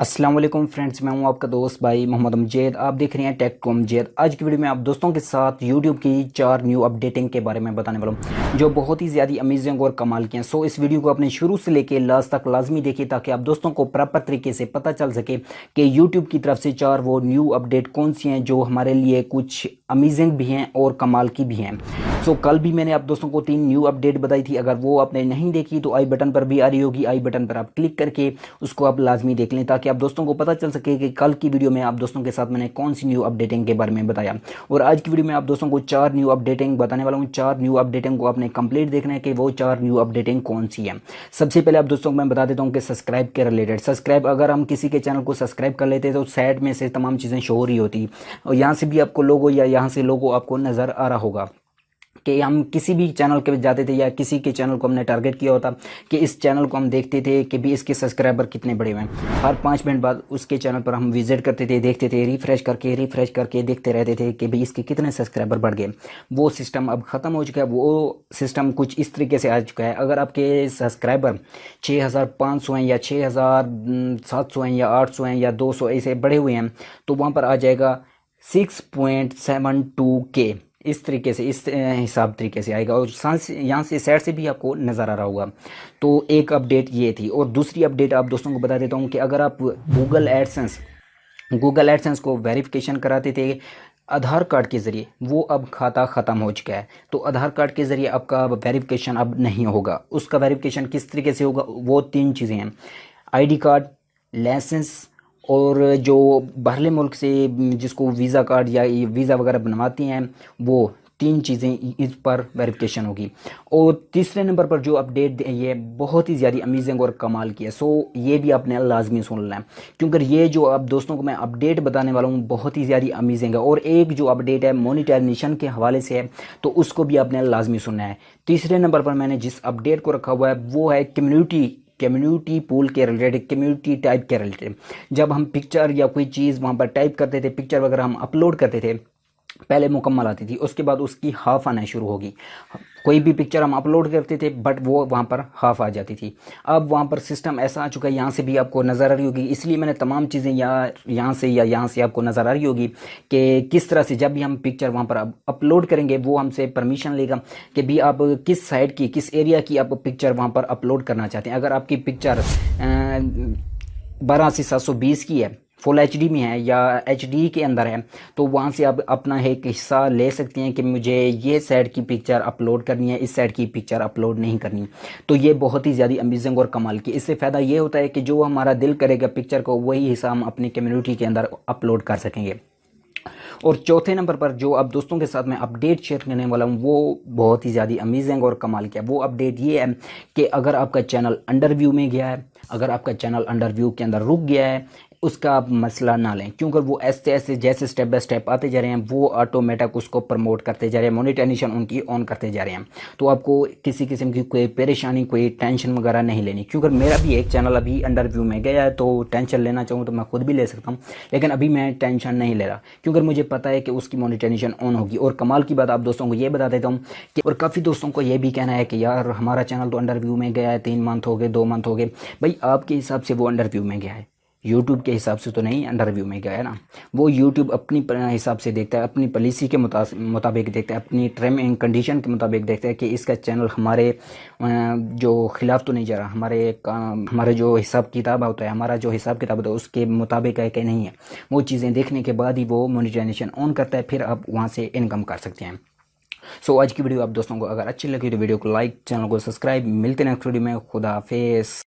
अस्सलाम वालेकुम फ्रेंड्स, मैं हूं आपका दोस्त भाई मोहम्मद अमजद। आप देख रहे हैं टेक टू अमजद। आज की वीडियो में आप दोस्तों के साथ यूट्यूब की 4 न्यू अपडेटिंग के बारे में बताने वाला हूं जो बहुत ही ज़्यादा अमेजिंग और कमाल की हैं। सो इस वीडियो को अपने शुरू से लेकर लास्ट तक लाजमी देखिए ताकि आप दोस्तों को प्रॉपर तरीके से पता चल सके कि यूट्यूब की तरफ से 4 वो न्यू अपडेट कौन सी हैं जो हमारे लिए कुछ अमेजिंग भी हैं और कमाल की भी हैं। सो कल भी मैंने आप दोस्तों को 3 न्यू अपडेट बताई थी। अगर वो आपने नहीं देखी तो आई बटन पर भी आ रही होगी, आई बटन पर आप क्लिक करके उसको आप लाजमी देख लें ताकि आप दोस्तों को पता चल सके कि कल की वीडियो में आप दोस्तों के साथ मैंने कौन सी न्यू अपडेटिंग के बारे में बताया। और आज की वीडियो में आप दोस्तों को 4 न्यू अपडेटिंग बताने वाला हूँ। 4 न्यू अपडेटिंग को आपने कंप्लीट देखना है कि वो 4 न्यू अपडेटिंग कौन सी है। सबसे पहले आप दोस्तों को मैं बता देता हूँ कि सब्सक्राइब के रिलेटेड सब्सक्राइब, अगर हम किसी के चैनल को सब्सक्राइब कर लेते हैं तो साइड में से तमाम चीज़ें शो हो रही होती और यहाँ से भी आपको लोगो या यहाँ से लोगो आपको नज़र आ रहा होगा कि हम किसी भी चैनल के जाते थे या किसी के चैनल को हमने टारगेट किया होता कि इस चैनल को हम देखते थे कि भी इसके सब्सक्राइबर कितने बड़े हुए हैं। हर 5 मिनट बाद उसके चैनल पर हम विजिट करते थे, देखते थे, रिफ्रेश करके देखते रहते थे कि भाई इसके कितने सब्सक्राइबर बढ़ गए। वो सिस्टम अब ख़त्म हो चुका है। वो सिस्टम कुछ इस तरीके से आ चुका है, अगर आपके सब्सक्राइबर 6500 हैं या 6700 हैं या 800 हैं या 200 ऐसे बढ़े हुए हैं तो वहाँ पर आ जाएगा 6.72K। इस तरीके से इस हिसाब तरीके से आएगा और यहाँ से साइड से भी आपको नज़र आ रहा होगा। तो एक अपडेट ये थी। और दूसरी अपडेट आप दोस्तों को बता देता हूँ कि अगर आप गूगल एडसेंस को वेरिफिकेशन कराते थे आधार कार्ड के ज़रिए, वो अब खाता ख़त्म हो चुका है। तो आधार कार्ड के ज़रिए आपका वेरिफिकेशन अब नहीं होगा। उसका वेरिफिकेशन किस तरीके से होगा? वो 3 चीज़ें हैं, आईडी कार्ड, लाइसेंस और जो बाहरले मुल्क से जिसको वीज़ा कार्ड या वीज़ा वगैरह बनवाती हैं, वो 3 चीज़ें इस पर वेरिफिकेशन होगी। और तीसरे नंबर पर जो अपडेट ये बहुत ही ज़्यादा अमेजिंग और कमाल की है। सो ये भी आपने लाजमी सुनना है क्योंकि ये जो अब दोस्तों को मैं अपडेट बताने वाला हूँ बहुत ही ज़्यादा अमेजिंग है। और एक जो अपडेट है मोनेटाइजेशन के हवाले से है तो उसको भी आपने लाजमी सुनना है। तीसरे नंबर पर मैंने जिस अपडेट को रखा हुआ है वो है कम्युनिटी पूल के रिलेटेड, कम्युनिटी टाइप के रिलेटेड। जब हम पिक्चर या कोई चीज़ वहाँ पर टाइप करते थे, पिक्चर वगैरह हम अपलोड करते थे, पहले मुकम्मल आती थी, उसके बाद उसकी हाफ आना शुरू होगी। कोई भी पिक्चर हम अपलोड करते थे बट वो वहाँ पर हाफ आ जाती थी। अब वहाँ पर सिस्टम ऐसा आ चुका है, यहाँ से भी आपको नज़र आ रही होगी, इसलिए मैंने तमाम चीज़ें यहाँ से आपको नज़र आ रही होगी कि किस तरह से जब भी हम पिक्चर वहाँ पर अपलोड करेंगे वो हमसे परमिशन लेगा कि भी आप किस साइड की, किस एरिया की आप पिक्चर वहाँ पर अपलोड करना चाहते हैं। अगर आपकी पिक्चर 12:720 की है, फुल एचडी में है या एचडी के अंदर है, तो वहाँ से आप अपना एक हिस्सा ले सकते हैं कि मुझे ये साइड की पिक्चर अपलोड करनी है, इस साइड की पिक्चर अपलोड नहीं करनी। तो ये बहुत ही ज़्यादा अमेजिंग और कमाल की। इससे फ़ायदा ये होता है कि जो हमारा दिल करेगा पिक्चर को वही हिस्सा हम अपनी कम्युनिटी के अंदर अपलोड कर सकेंगे। और चौथे नंबर पर जो अब दोस्तों के साथ मैं अपडेट शेयर करने वाला हूँ वो बहुत ही ज़्यादा अमेजिंग और कमाल की है। वो अपडेट ये है कि अगर आपका चैनल अंडर व्यू में गया है, अगर आपका चैनल अंडर व्यू के अंदर रुक गया है, उसका आप मसला ना लें क्योंकि वो ऐसे ऐसे जैसे स्टेप बाय स्टेप आते जा रहे हैं वो ऑटोमेटिक उसको प्रमोट करते जा रहे हैं, मोनेटाइजेशन उनकी ऑन करते जा रहे हैं। तो आपको किसी किस्म की कोई परेशानी, कोई टेंशन वगैरह नहीं लेनी। क्योंकि मेरा भी एक चैनल अभी अंडर व्यू में गया है तो टेंशन लेना चाहूँ तो मैं खुद भी ले सकता हूँ, लेकिन अभी मैं टेंशन नहीं ले रहा क्योंकि मुझे पता है कि उसकी मोनेटाइजेशन ऑन होगी। और कमाल की बात आप दोस्तों को ये बता देता हूँ कि और काफ़ी दोस्तों को ये भी कहना है कि यार हमारा चैनल तो अंडर व्यू में गया है, 3 मंथ हो गए, 2 मंथ हो गए। भाई आपके हिसाब से वो अंडर व्यू में गया है, यूट्यूब के हिसाब से तो नहीं अंडर व्यू में गया है ना। वो यूट्यूब अपनी हिसाब से देखता है, अपनी पॉलिसी के मुताबिक देखता है, अपनी टर्म एंड कंडीशन के मुताबिक देखता है कि इसका चैनल हमारे जो खिलाफ तो नहीं जा रहा, हमारे जो हिसाब किताब होता है, हमारा जो हिसाब किताब होता है उसके मुताबिक है कि नहीं है। वो चीज़ें देखने के बाद ही वो मोनेटाइजेशन ऑन करता है, फिर आप वहाँ से इनकम कर सकते हैं। सो आज की वीडियो आप दोस्तों को अगर अच्छी लगी तो वीडियो को लाइक, चैनल को सब्सक्राइब। मिलते हैं नेक्स्ट वीडियो में। खुदा हाफिज़।